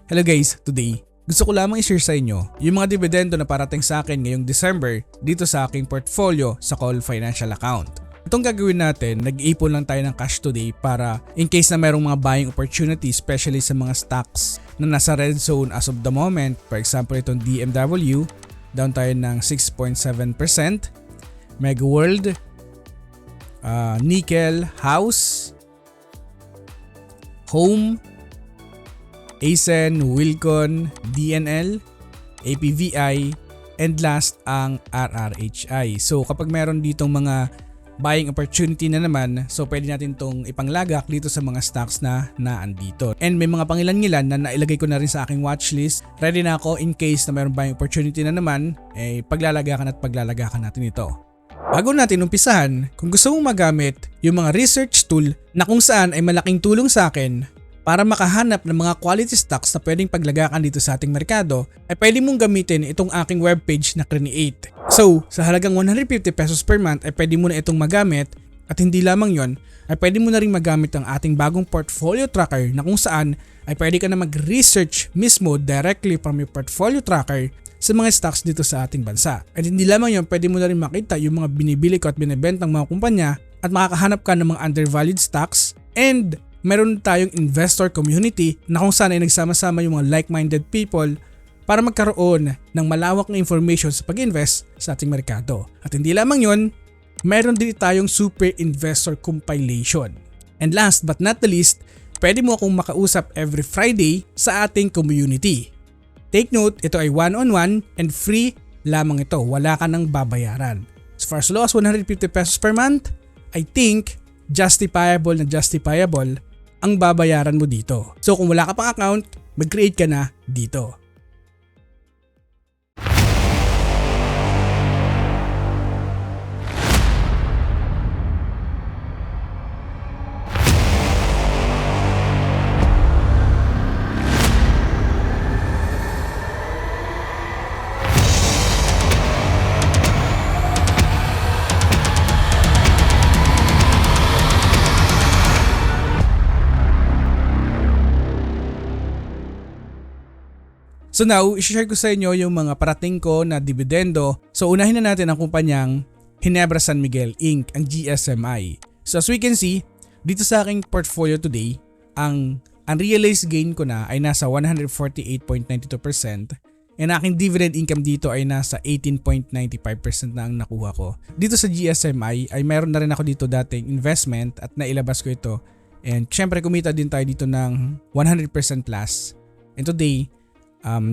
Hello guys, today gusto ko lamang i-share sa inyo yung mga dividendo na parating sa akin ngayong December dito sa aking portfolio sa Call Financial account. Itong gagawin natin, nag-iipon lang tayo ng cash today para in case na mayroong mga buying opportunity, especially sa mga stocks na nasa red zone as of the moment. For example, itong DMW, down tayo ng 6.7%, Megaworld, Nickel, House, Home, ASEN, Wilcon, DNL, APVI, and last ang RRHI. So kapag meron ditong mga buying opportunity na naman, so pwede natin itong ipanglagak dito sa mga stocks na naandito. And may mga pangilan-ngilan na nailagay ko na rin sa aking watchlist. Ready na ako in case na mayroong buying opportunity na naman, paglalagakan natin ito. Bago natin umpisahan, kung gusto mong magamit yung mga research tool na kung saan ay malaking tulong sa akin para makahanap ng mga quality stocks na pwedeng paglagakan dito sa ating merkado, ay pwede mong gamitin itong aking webpage na Create. So, sa halagang 150 pesos per month ay pwede mo na itong magamit, at hindi lamang yon, ay pwede mo na rin magamit ang ating bagong portfolio tracker na kung saan ay pwede ka na mag-research mismo directly from your portfolio tracker sa mga stocks dito sa ating bansa. At hindi lamang yon, pwede mo na rin makita yung mga binibili ko at binibentang mga kumpanya at makakahanap ka ng mga undervalued stocks, and meron tayong investor community na kung saan ay nagsama-sama yung mga like-minded people para magkaroon ng malawak na information sa pag-invest sa ating merkado. At hindi lamang yun, meron din tayong super investor compilation. And last but not the least, pwede mo akong makausap every Friday sa ating community. Take note, ito ay one-on-one and free lamang ito. Wala ka nang babayaran. So for as low as 150 pesos per month, I think justifiable ang babayaran mo dito. So kung wala ka pang account, mag-create ka na dito. So now, i-share ko sa inyo yung mga parating ko na dividendo. So unahin na natin ang kumpanyang Ginebra San Miguel Inc., ang GSMI. So as we can see, dito sa aking portfolio today, ang unrealized gain ko na ay nasa 148.92% and aking dividend income dito ay nasa 18.95% na ang nakuha ko. Dito sa GSMI ay mayroon na rin ako dito dating investment at nailabas ko ito. And syempre kumita din tayo dito ng 100% plus. And today,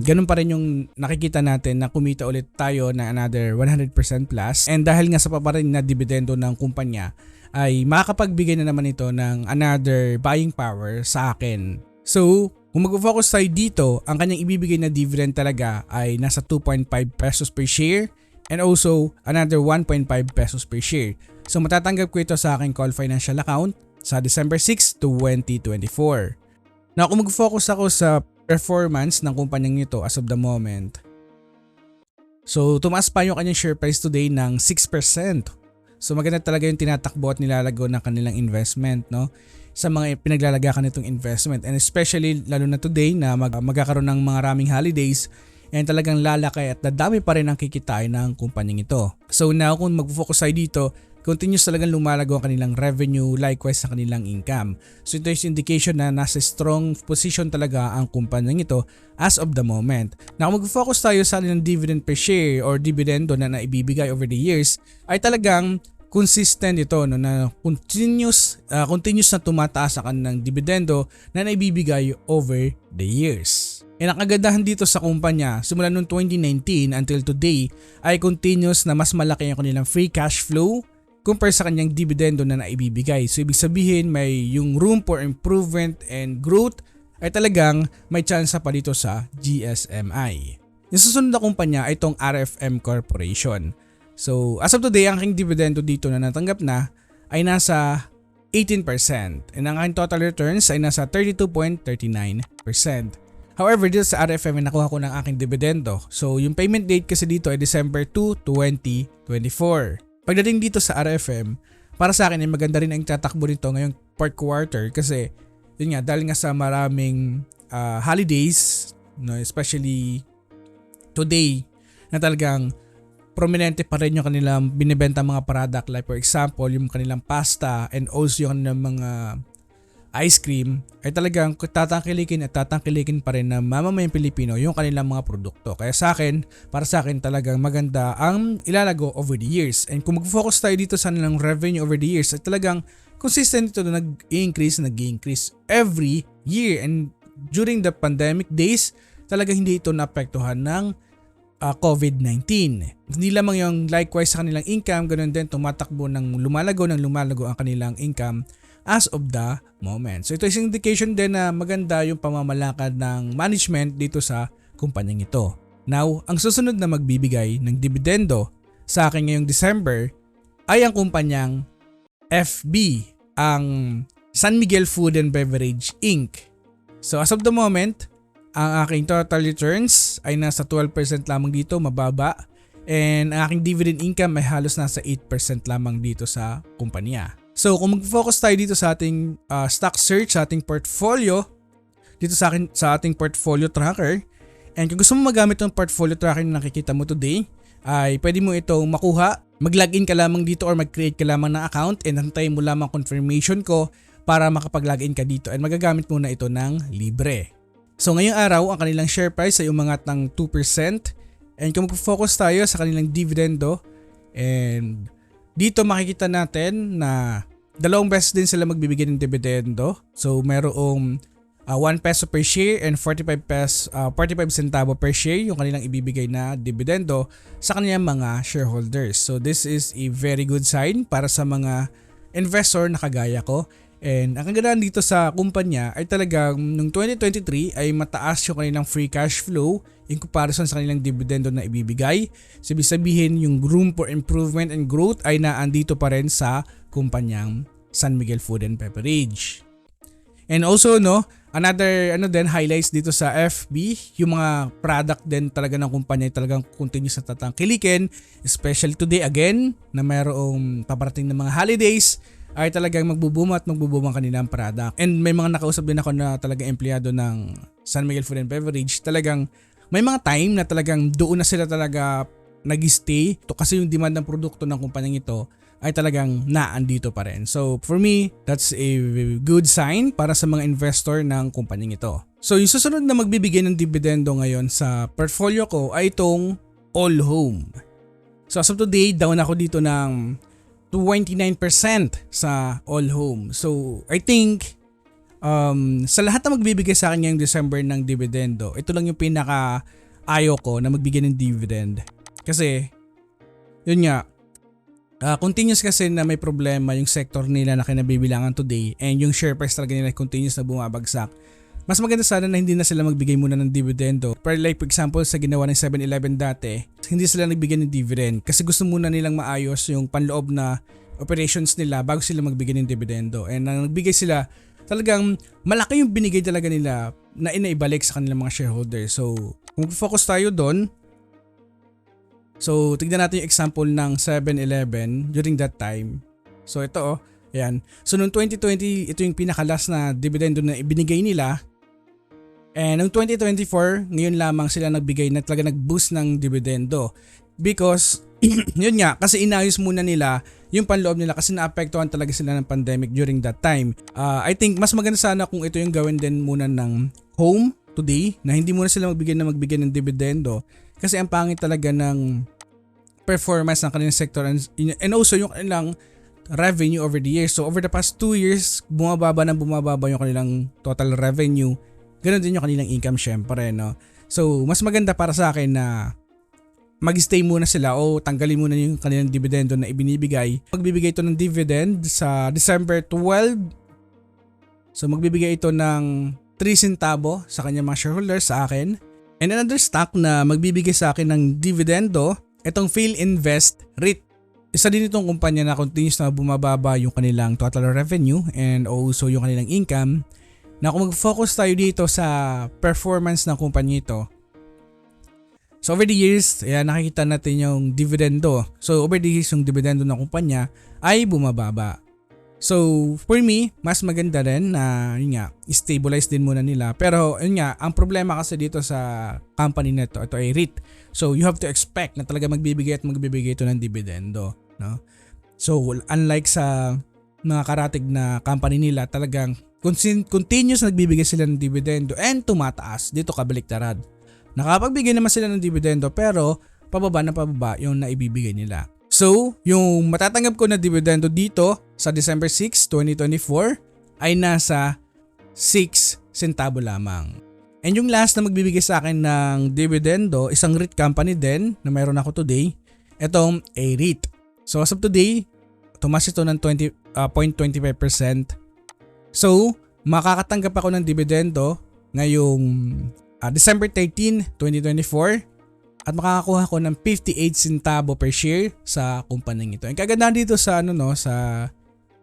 ganun pa rin yung nakikita natin na kumita ulit tayo na another 100% plus, and dahil nga sa paparin na dividendo ng kumpanya ay makakapagbigay na naman ito ng another buying power sa akin. So kung mag-focus tayo dito, ang kanyang ibibigay na dividend talaga ay nasa 2.5 pesos per share and also another 1.5 pesos per share. So matatanggap ko ito sa aking Call Financial account sa December 6, 2024. Now kung mag-focus ako sa performance ng kumpanyang ito as of the moment. So tumaas pa yung kanyang share price today ng 6%. So maganda talaga yung tinatakbo at nilalago ng kanilang investment, no? Sa mga pinaglalagakan nitong investment, and especially lalo na today na magkakaroon ng mga raming holidays, and talagang lalaki at dadami pa rin ang kikitain ng kumpanyang ito. So now kung mag-focus tayo dito, continuous talagang lumalago ang kanilang revenue, likewise sa kanilang income. So ito is indication na nasa strong position talaga ang kumpanyang ito as of the moment. Na kung mag-focus tayo sa kanilang dividend per share or dividendo na naibibigay over the years, ay talagang consistent ito, no, na continuous na tumataas ang kanilang dividendo na naibibigay over the years. And ang kagandahan dito sa kumpanya, simula noong 2019 until today, ay continuous na mas malaki ang kanilang free cash flow compare sa kanyang dividendo na naibibigay. So ibig sabihin may yung room for improvement and growth ay talagang may chance pa dito sa GSMI. Yung susunod na kumpanya ay itong RFM Corporation. So as of today, ang aking dividendo dito na natanggap na ay nasa 18% and ang aking total returns ay nasa 32.39%. However, dito sa RFM ay nakuha ko ng aking dividendo. So yung payment date kasi dito ay December 2, 2024. Pagdating dito sa RFM, para sa akin ay maganda rin ang tatakbo nito ngayong fourth quarter kasi yun nga, dahil nga sa maraming holidays, no, especially today, na talagang prominente pa rin yung kanilang binibenta mga product, like for example yung kanilang pasta and also yung kanilang mga ice cream, ay talagang tatangkilikin at tatangkilikin pa rin ng mamamayang Pilipino yung kanilang mga produkto. Kaya para sa akin talagang maganda ang ilalago over the years. And kung mag-focus tayo dito sa kanilang revenue over the years, ay talagang consistent ito na nag-increase every year. And during the pandemic days, talagang hindi ito naapektuhan ng COVID-19. Hindi lamang yung likewise sa kanilang income, ganoon din tumatakbo ng lumalago ang kanilang income as of the moment. So ito is indication din na maganda yung pamamalakad ng management dito sa kumpanyang ito. Now, ang susunod na magbibigay ng dividendo sa akin ngayong December ay ang kumpanyang FB, ang San Miguel Food and Beverage Inc. So as of the moment, ang aking total returns ay nasa 12% lamang dito, mababa. And ang aking dividend income ay halos nasa 8% lamang dito sa kumpanya. So kung mag-focus tayo dito sa ating stock search, sa ating portfolio, dito sa ating portfolio tracker, and kung gusto mo magamit ng portfolio tracker na nakikita mo today, ay pwede mo itong makuha. Mag-login ka lamang dito or mag-create ka lamang ng account and hantayin mo lamang confirmation ko para makapag-login ka dito and magagamit mo na ito ng libre. So ngayong araw, ang kanilang share price ay umangat ng 2%. And kung mag-focus tayo sa kanilang dividendo, and dito makikita natin na 2 beses din sila magbibigay ng dividendo. So merong 1 peso per share and 45 centavo per share yung kanilang ibibigay na dividendo sa kanilang mga shareholders. So this is a very good sign para sa mga investor na kagaya ko. And ang kagandahan dito sa kumpanya ay talagang noong 2023 ay mataas yung kanilang free cash flow in comparison sa kanilang dividendo na ibibigay. Sabihin yung room for improvement and growth ay naandito pa rin sa kumpanyang San Miguel Food and Beverage. And also another highlights dito sa FB, yung mga product din talaga ng kumpanya ay talagang continuous na tatangkilikin, especially today again na mayroong paparating na mga holidays, ay talagang magbuboom ang kanilang product. And may mga nakausap din ako na talagang empleyado ng San Miguel Food and Beverage. Talagang may mga time na talagang doon na sila talaga nag-stay. Kasi yung demand ng produkto ng kumpanyang ito ay talagang naandito pa rin. So for me, that's a good sign para sa mga investor ng kumpanyang ito. So yung susunod na magbibigay ng dividendo ngayon sa portfolio ko ay itong All Home. So as of today, down ako dito ng 29% sa All Home. So I think sa lahat na magbibigay sa akin ngayong December ng dividendo, ito lang yung pinaka ayaw ko na magbigay ng dividend. Kasi yun nga, continuous kasi na may problema yung sector nila na kinabibilangan today, and yung share price talaga nila continuous na bumabagsak. Mas maganda sana na hindi na sila magbigay muna ng dividendo. For example, sa ginawa ng 7-Eleven dati, hindi sila nagbigay ng dividend kasi gusto muna nilang maayos yung panloob na operations nila bago sila magbigay ng dividendo. And nang nagbigay sila, talagang malaki yung binigay talaga nila na inaibalik sa kanilang mga shareholders. So kung focus tayo doon, so tignan natin yung example ng 7-Eleven during that time. So ito ayan. So noong 2020, ito yung pinakalas na dividendo na ibinigay nila. And noong 2024, ngayon lamang sila nagbigay na talaga nag-boost ng dividendo. Because yun nga, kasi inayos muna nila yung panloob nila kasi naapektuhan talaga sila ng pandemic during that time. I think mas maganda sana kung ito yung gawin din muna ng Home today, na hindi muna sila magbigay ng dividendo kasi ang pangit talaga ng performance ng kanilang sector and also yung kanilang revenue over the years. So over the past 2 years, bumababa yung kanilang total revenue. Ganon din yung kanilang income syempre, no? So mas maganda para sa akin na mag-stay muna sila o tanggalin muna yung kanilang dividendo na ibinibigay. Magbibigay ito ng dividend sa December 12. So magbibigay ito ng 3 centavo sa kanyang mga shareholders sa akin. And another stock na magbibigay sa akin ng dividendo, itong Philinvest REIT. Isa din itong kumpanya na continuous na bumababa yung kanilang total revenue and also yung kanilang income. Na kung mag-focus tayo dito sa performance ng kumpanya ito, so over the years, ayan, nakikita natin yung dividendo. So over the years, yung dividendo ng kumpanya ay bumababa. So for me, mas maganda rin na yun nga, stabilize din muna nila. Pero yun nga, ang problema kasi dito sa company na ito ay REIT. So you have to expect na talaga magbibigay ito ng dividendo, no? So unlike sa mga karatig na company nila, talagang continuous nagbibigay sila ng dividendo and tumataas. Dito kabaliktaran. Nakapagbigay naman sila ng dividendo pero pababa na pababa yung naibibigay nila. So, yung matatanggap ko na dividendo dito sa December 6, 2024 ay nasa 6 centavo lamang. And yung last na magbibigay sa akin ng dividendo, isang REIT company din na mayroon ako today, itong REIT. So, as of today, tumas ito ng 0.25%. So, makakatanggap ako ng dividendo ngayong December 13, 2024. At makakakuha ko ng 58 centavo per share sa kumpanyang ito. Ang kagandahan dito sa sa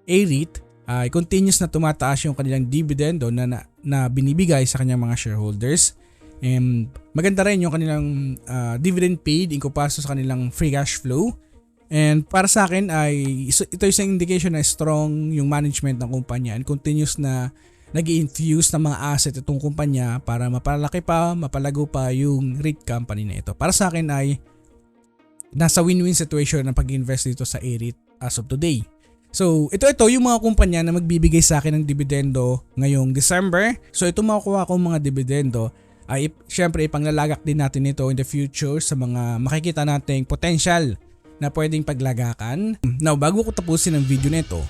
REIT ay continuous na tumataas yung kanilang dividendo na binibigay sa kanyang mga shareholders. And maganda rin yung kanilang dividend paid in comparison sa kanilang free cash flow. And para sa akin ay ito isang indication na strong yung management ng kumpanya and continuous na nag-i-infuse ng mga asset itong kumpanya para mapalaki pa, mapalago pa yung REIT company na ito. Para sa akin ay nasa win-win situation ang pag-invest dito sa REIT as of today. So ito yung mga kumpanya na magbibigay sa akin ng dividendo ngayong December. So ito makukuha kong mga dividendo ay syempre ipanglalagak din natin ito in the future sa mga makikita nating potential na pwedeng paglagakan. Now bago ko tapusin ang video nito,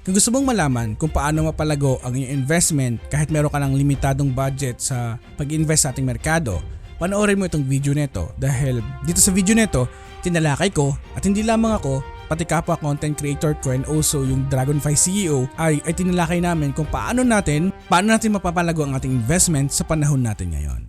kung gusto mong malaman kung paano mapalago ang iyong investment kahit meron ka ng limitadong budget sa pag-invest sa ating merkado, panoorin mo itong video neto dahil dito sa video neto, tinalakay ko at hindi lamang ako, pati kapwa content creator ko and also yung Dragonfly CEO ay tinalakay namin kung paano natin mapapalago ang ating investment sa panahon natin ngayon.